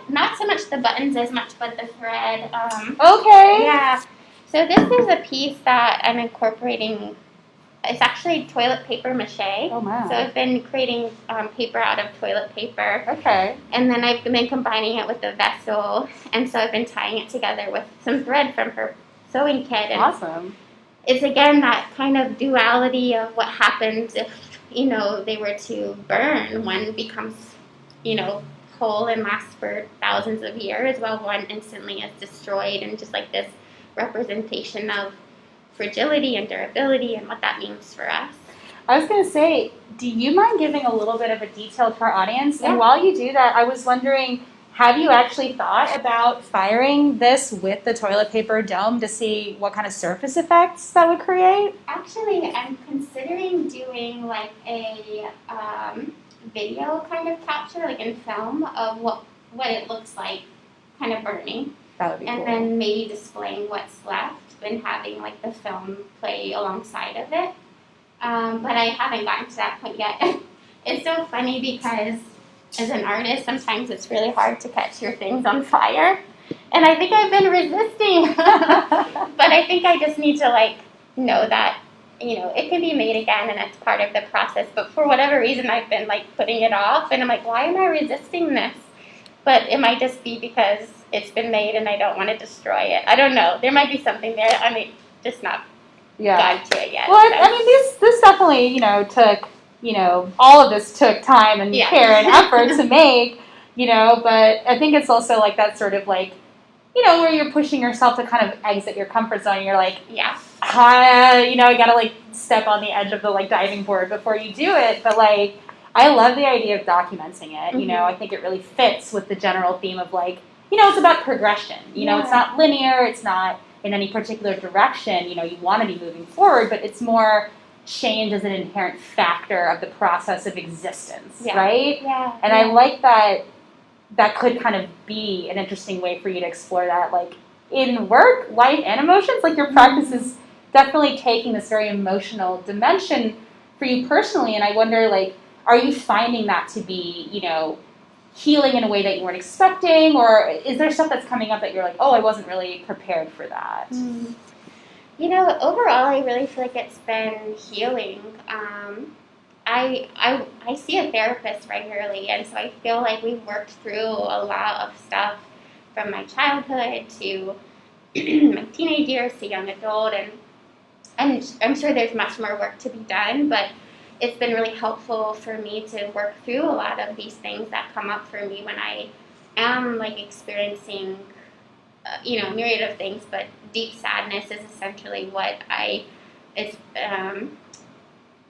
B: not so much the buttons as much, but the thread.
A: Okay.
B: Yeah. So this is a piece that I'm incorporating. It's actually toilet paper mache.
A: Oh, wow.
B: So I've been creating paper out of toilet paper.
A: Okay.
B: And then I've been combining it with a vessel. And so I've been tying it together with some thread from her sewing kit. And
A: Awesome.
B: it's, again, that kind of duality of what happens if, they were to burn. One becomes, whole and lasts for thousands of years, while one instantly is destroyed, and just like this representation of fragility and durability and what that means for us.
A: I was going to say, do you mind giving a little bit of a detail to our audience?
B: Yeah.
A: And while you do that, I was wondering, have you actually thought about firing this with the toilet paper dome to see what kind of surface effects that would create?
B: Actually, I'm considering doing like a video kind of capture, like in film, of what it looks like kind of burning.
A: That would be
B: And
A: cool.
B: then maybe displaying what's left and having like the film play alongside of it. But I haven't gotten to that point yet. It's so funny because as an artist, sometimes it's really hard to catch your things on fire. And I think I've been resisting. But I think I just need to know that, it can be made again and it's part of the process. But for whatever reason, I've been putting it off. And I'm like, why am I resisting this? But it might just be because it's been made and I don't want to destroy it. I don't know. There might be something there. I mean, just not gotten to it yet.
A: Well, I mean, this definitely, took, all of this took time and care and effort to make, but I think it's also that sort of where you're pushing yourself to kind of exit your comfort zone. You're like, I gotta step on the edge of the diving board before you do it. But I love the idea of documenting it.
B: Mm-hmm.
A: I think it really fits with the general theme of it's about progression. It's not linear. It's not in any particular direction. You want to be moving forward, but it's more change as an inherent factor of the process of existence, right?
B: Yeah.
A: And I like that could kind of be an interesting way for you to explore that, in work, life, and emotions. Your practice is definitely taking this very emotional dimension for you personally, and I wonder, are you finding that to be, healing in a way that you weren't expecting, or is there stuff that's coming up that you're oh, I wasn't really prepared for that?
B: Overall, I really feel like it's been healing. I see a therapist regularly, and so I feel like we've worked through a lot of stuff from my childhood to my teenage years to young adult, and I'm sure there's much more work to be done, but it's been really helpful for me to work through a lot of these things that come up for me when I am experiencing a myriad of things, but deep sadness is essentially what it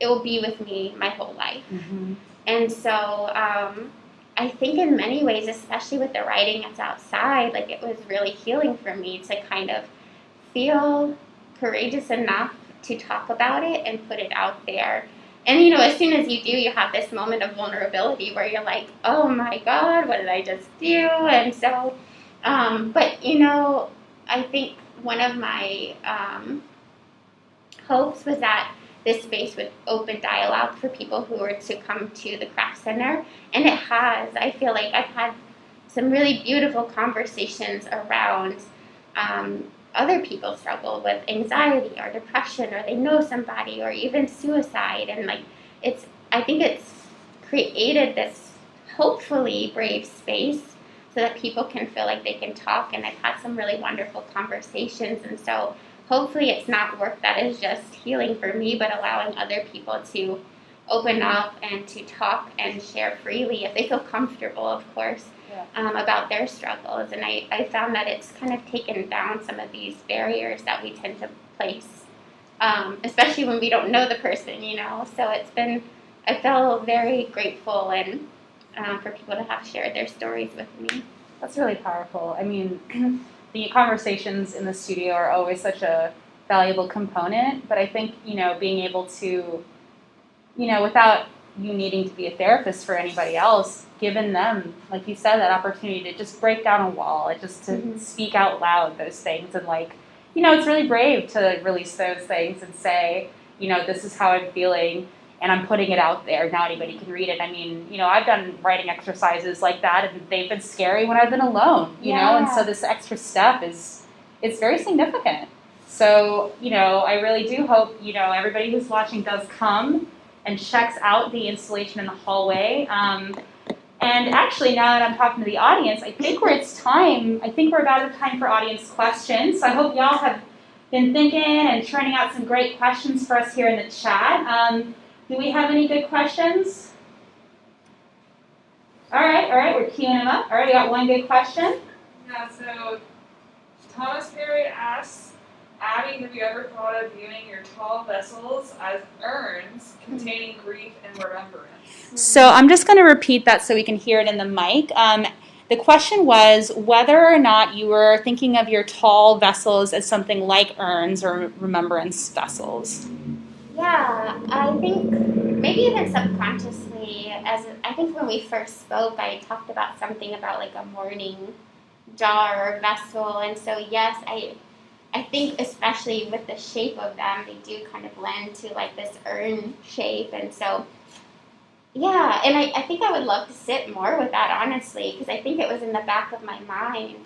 B: will be with me my whole life.
A: Mm-hmm.
B: And so I think in many ways, especially with the writing that's outside, it was really healing for me to kind of feel courageous enough to talk about it and put it out there. And, as soon as you do, you have this moment of vulnerability where you're like, oh my God, what did I just do? And so, but, I think one of my hopes was that this space would open dialogue for people who were to come to the craft center. And it has. I feel like I've had some really beautiful conversations around other people struggle with anxiety or depression, or they know somebody, or even suicide. And I think it's created this hopefully brave space so that people can feel like they can talk. And I've had some really wonderful conversations. And so hopefully it's not work that is just healing for me, but allowing other people to open up and to talk and share freely if they feel comfortable, of course, about their struggles. And I found that it's kind of taken down some of these barriers that we tend to place, especially when we don't know the person, So it's been, I feel very grateful and for people to have shared their stories with me.
A: That's really powerful. I mean, the conversations in the studio are always such a valuable component, but I think, being able to, without you needing to be a therapist for anybody else, given them, like you said, that opportunity to just break down a wall, and just to speak out loud those things. And it's really brave to release those things and say, this is how I'm feeling, and I'm putting it out there. Now anybody can read it. I mean, I've done writing exercises like that, and they've been scary when I've been alone, and so this extra step it's very significant. So, I really do hope, everybody who's watching does come and checks out the installation in the hallway. And actually, now that I'm talking to the audience, I think we're about at time for audience questions. So I hope y'all have been thinking and churning out some great questions for us here in the chat. Do we have any good questions? All right, we're queuing them up. All right, we got one good question.
C: Yeah, so Thomas Perry asks, Abbie, have you ever thought of viewing your tall vessels as urns containing grief and remembrance?
A: So I'm just going to repeat that so we can hear it in the mic. The question was whether or not you were thinking of your tall vessels as something like urns or remembrance vessels.
B: Yeah, I think maybe even subconsciously, I think when we first spoke, I talked about something about like a mourning jar or vessel, and so yes, I think especially with the shape of them, they do kind of lend to like this urn shape, and so yeah, and I think I would love to sit more with that, honestly, because I think it was in the back of my mind.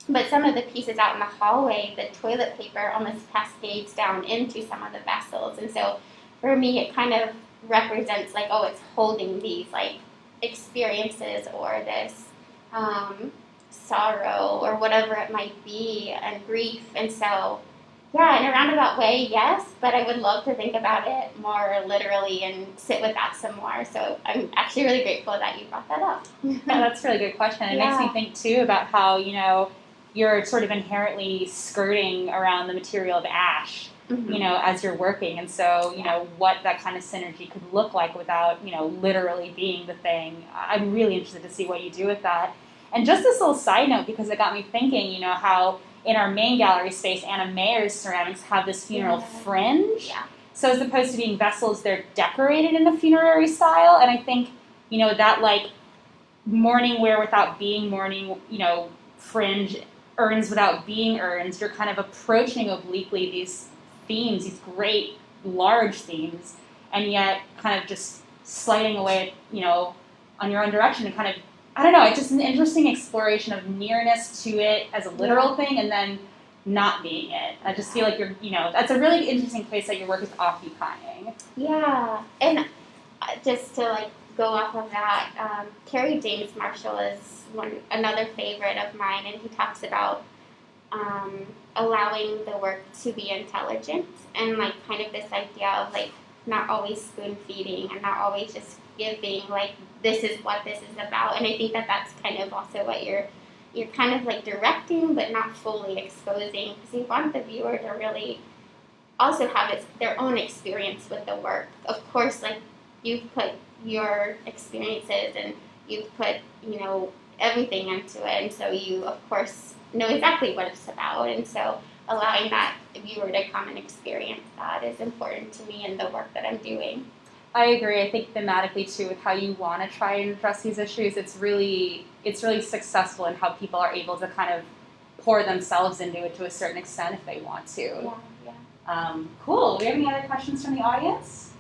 B: But some of the pieces out in the hallway, the toilet paper almost cascades down into some of the vessels, and so for me, it kind of represents like, oh, it's holding these like experiences or this sorrow or whatever it might be, and grief, and so yeah, in a roundabout way, yes, but I would love to think about it more literally and sit with that some more. So I'm actually really grateful that you brought that up.
A: Yeah, that's a really good question. It makes me think too about how you're sort of inherently skirting around the material of ash, as you're working, and so what that kind of synergy could look like without literally being the thing. I'm really interested to see what you do with that. And just this little side note, because it got me thinking, how in our main gallery space, Anna Mayer's ceramics have this funeral fringe. Yeah. So as opposed to being vessels, they're decorated in the funerary style. And I think, that like mourning wear without being mourning, fringe, urns without being urns, you're kind of approaching obliquely these themes, these great large themes, and yet kind of just sliding away, on your own direction and kind of, I don't know, it's just an interesting exploration of nearness to it as a literal thing and then not being it. I just feel like you're, that's a really interesting place that your work is occupying.
B: Yeah, and just to like go off of that, Kerry James Marshall is another favorite of mine, and he talks about allowing the work to be intelligent and like kind of this idea of like not always spoon feeding and not always just giving like this is what this is about. And I think that that's kind of also what you're kind of like directing but not fully exposing, because you want the viewer to really also have their own experience with the work. Of course, like you've put your experiences and you've put everything into it, and so you of course know exactly what it's about, and so allowing that viewer to come and experience that is important to me in the work that I'm doing.
A: I agree. I think thematically too, with how you want to try and address these issues, it's really successful in how people are able to kind of pour themselves into it to a certain extent if they want to.
B: Yeah.
A: Cool. Do we have any other questions from the audience?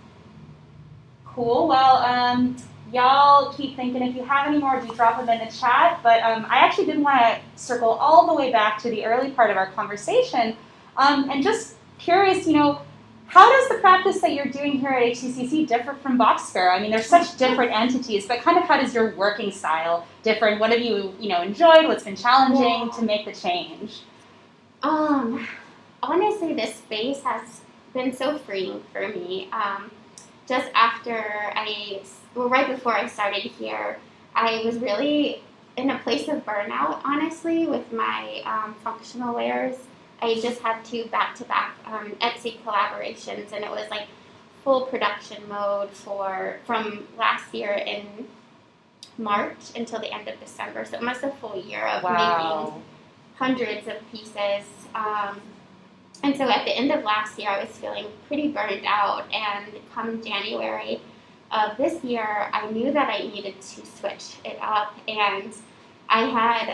A: Cool. Well, y'all keep thinking. If you have any more, do drop them in the chat. But I actually did want to circle all the way back to the early part of our conversation, and just curious, how does the practice that you're doing here at HCCC differ from Box Sparrow? I mean, they're such different entities, but kind of how does your working style differ? And what have you, enjoyed? What's been challenging to make the change?
B: Honestly, this space has been so freeing for me. Just after right before I started here, I was really in a place of burnout, honestly, with my functional wares. I just had 2 back-to-back Etsy collaborations, and it was like full production mode from last year in March until the end of December. So almost a full year of making hundreds of pieces. And so at the end of last year, I was feeling pretty burned out, and come January of this year, I knew that I needed to switch it up, and I had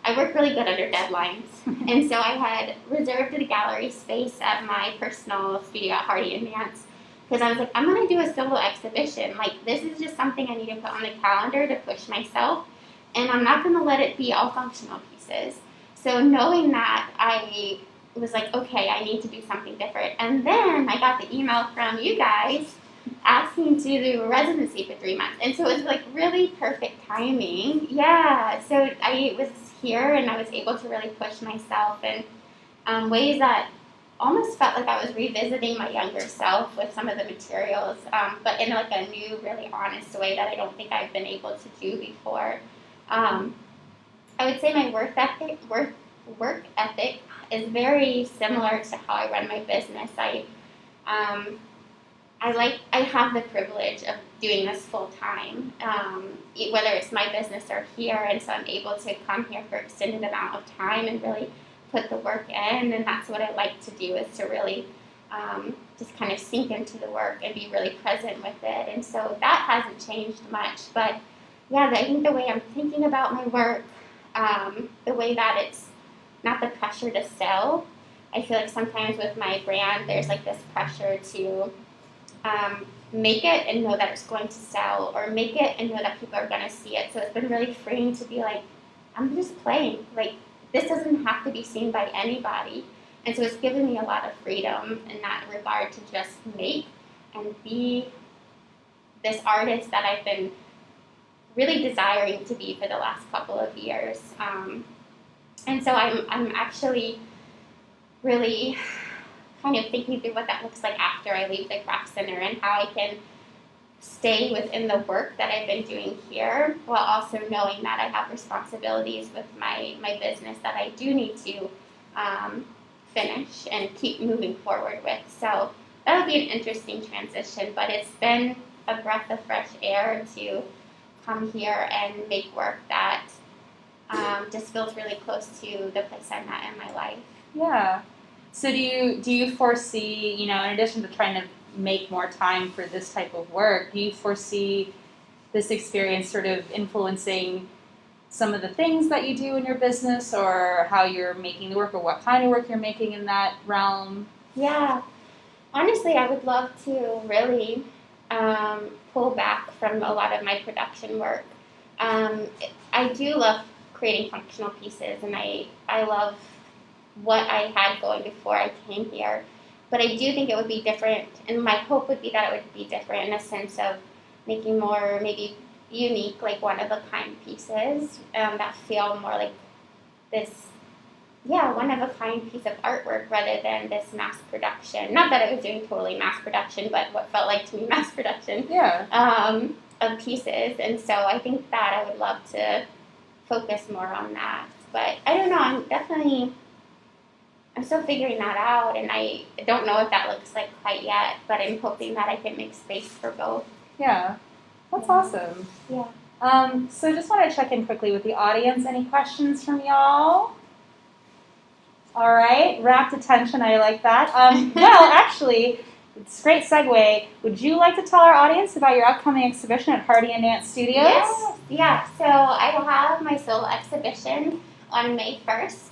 B: I work really good under deadlines, and so I had reserved the gallery space at my personal studio at Hardy and Nance because I was like, I'm going to do a solo exhibition. Like, this is just something I need to put on the calendar to push myself, and I'm not going to let it be all functional pieces. So knowing that, I was like, okay, I need to do something different. And then I got the email from you guys asking to do a residency for 3 months. And so it was like really perfect timing. Yeah, so I was here and I was able to really push myself in ways that almost felt like I was revisiting my younger self with some of the materials, but in like a new, really honest way that I don't think I've been able to do before. I would say my work ethic is very similar to how I run my business. I have the privilege of doing this full time, whether it's my business or here, and so I'm able to come here for extended amount of time and really put the work in, and that's what I like to do, is to really just kind of sink into the work and be really present with it. And so that hasn't changed much, but yeah, I think the way I'm thinking about my work, the way that it's not the pressure to sell. I feel like sometimes with my brand, there's like this pressure to make it and know that it's going to sell, or make it and know that people are going to see it. So it's been really freeing to be like, I'm just playing. Like, this doesn't have to be seen by anybody. And so it's given me a lot of freedom in that regard to just make and be this artist that I've been really desiring to be for the last couple of years. And so I'm actually really kind of thinking through what that looks like after I leave the craft center, and how I can stay within the work that I've been doing here, while also knowing that I have responsibilities with my business that I do need to finish and keep moving forward with. So that'll be an interesting transition, but it's been a breath of fresh air to come here and make work that just feels really close to the place I'm at in my life.
A: Yeah. So do you foresee, in addition to trying to make more time for this type of work, do you foresee this experience sort of influencing some of the things that you do in your business, or how you're making the work, or what kind of work you're making in that realm?
B: Yeah. Honestly, I would love to really pull back from a lot of my production work. I do love creating functional pieces, and I love what I had going before I came here. But I do think it would be different, and my hope would be that it would be different in a sense of making more maybe unique, like one-of-a-kind pieces that feel more like this, one-of-a-kind piece of artwork rather than this mass production. Not that I was doing totally mass production, but what felt like to me mass production of pieces. And so I think that I would love to focus more on that. But I don't know, I'm still figuring that out, and I don't know what that looks like quite yet, but I'm hoping that I can make space for both.
A: Yeah, that's awesome.
B: Yeah.
A: So just want to check in quickly with the audience. Any questions from y'all? All right, rapt attention, I like that. Well, actually, it's a great segue. Would you like to tell our audience about your upcoming exhibition at Hardy and Nance Studios?
B: Yes. Yeah, so I will have my solo exhibition on May 1st.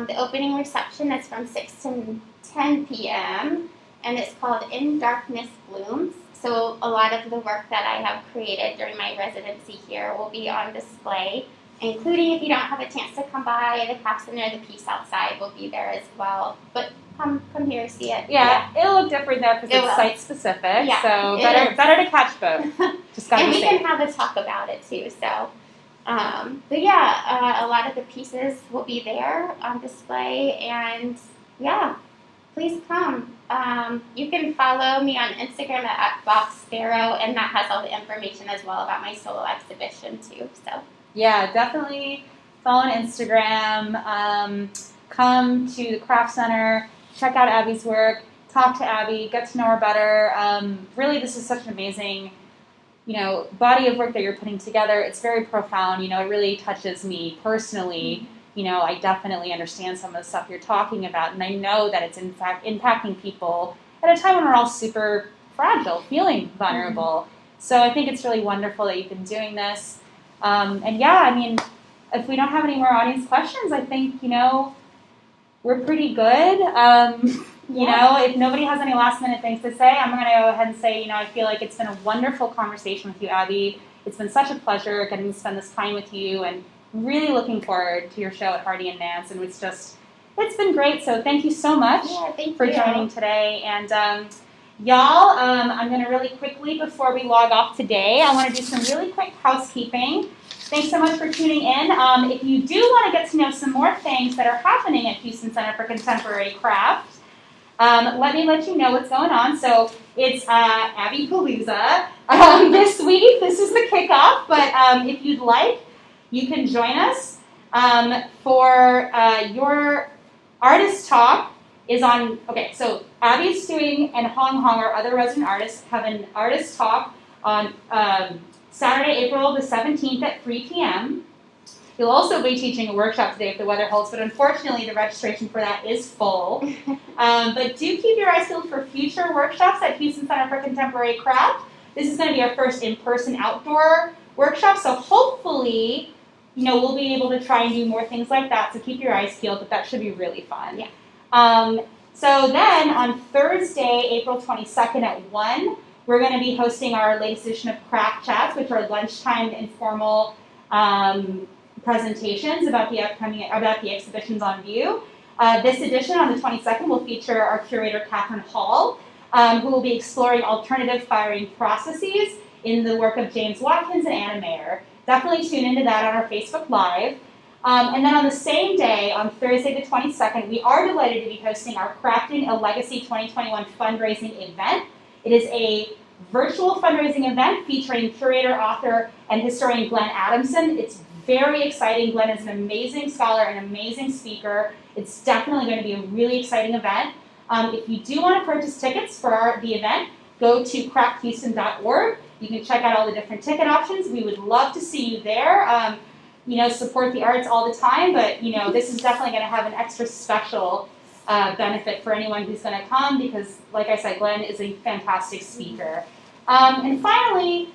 B: The opening reception is from 6 to 10 p.m., and it's called In Darkness Blooms. So a lot of the work that I have created during my residency here will be on display, including, if you don't have a chance to come by, the craft center, the piece outside will be there as well. But come here, see it.
A: Yeah, it'll look different there because it's site specific. Yeah, so better to catch both. Just gotta
B: and
A: be
B: we
A: safe.
B: can have a talk about it too. So, but yeah, a lot of the pieces will be there on display, and yeah, please come. You can follow me on Instagram at @BoxSparrow, and that has all the information as well about my solo exhibition too. So
A: yeah, definitely follow on Instagram. Come to the Craft Center, check out Abbie's work, talk to Abbie, get to know her better. Really, this is such an amazing, body of work that you're putting together. It's very profound. It really touches me personally. I definitely understand some of the stuff you're talking about, and I know that it's in fact impacting people at a time when we're all super fragile, feeling vulnerable. So I think it's really wonderful that you've been doing this. And yeah, I mean, if we don't have any more audience questions, I think, we're pretty good. If nobody has any last minute things to say, I'm going to go ahead and say, I feel like it's been a wonderful conversation with you, Abbie. It's been such a pleasure getting to spend this time with you, and really looking forward to your show at Hardy and Nance. And it's been great. So thank you so much for joining today. And y'all, I'm going to really quickly, before we log off today, I want to do some really quick housekeeping. Thanks so much for tuning in. If you do want to get to know some more things that are happening at Houston Center for Contemporary Craft, let me let you know what's going on. So it's Abbie Palooza this week. This is the kickoff, but if you'd like, you can join us for your artist talk is on, so Abbie's doing, and Hong Hong, our other resident artists, have an artist talk on Saturday, April the 17th at 3 p.m. You'll also be teaching a workshop today if the weather holds, but unfortunately the registration for that is full. But do keep your eyes peeled for future workshops at Houston Center for Contemporary Craft. This is going to be our first in-person outdoor workshop, so hopefully, we'll be able to try and do more things like that, so keep your eyes peeled, but that should be really fun. Yeah. So then on Thursday, April 22nd at 1, we're going to be hosting our latest edition of Craft Chats, which are lunchtime informal presentations about the exhibitions on view. This edition on the 22nd will feature our curator, Catherine Hall, who will be exploring alternative firing processes in the work of James Watkins and Anna Mayer. Definitely tune into that on our Facebook Live. And then on the same day, on Thursday the 22nd, we are delighted to be hosting our Crafting a Legacy 2021 fundraising event. It is a virtual fundraising event featuring curator, author, and historian Glenn Adamson. It's very exciting. Glenn is an amazing scholar, an amazing speaker. It's definitely going to be a really exciting event. If you do want to purchase tickets for the event, go to crafthouston.org. You can check out all the different ticket options. We would love to see you there. Support the arts all the time, but this is definitely going to have an extra special benefit for anyone who's going to come because, like I said, Glenn is a fantastic speaker. And finally,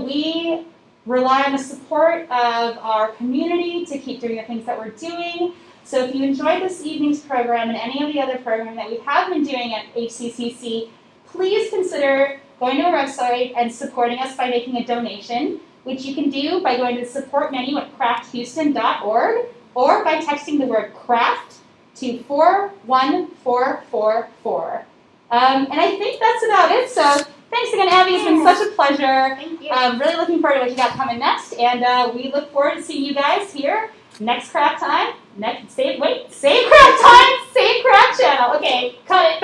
A: we rely on the support of our community to keep doing the things that we're doing. So if you enjoyed this evening's program and any of the other programming that we have been doing at HCCC, please consider going to our website and supporting us by making a donation, which you can do by going to the support menu at crafthouston.org or by texting the word craft to 41444. And I think that's about it. So thanks again, Abbie. It's been such a pleasure.
B: Thank you.
A: Really looking forward to what you got coming next. And we look forward to seeing you guys here next craft time. Same craft time, same craft channel. Okay, cut it.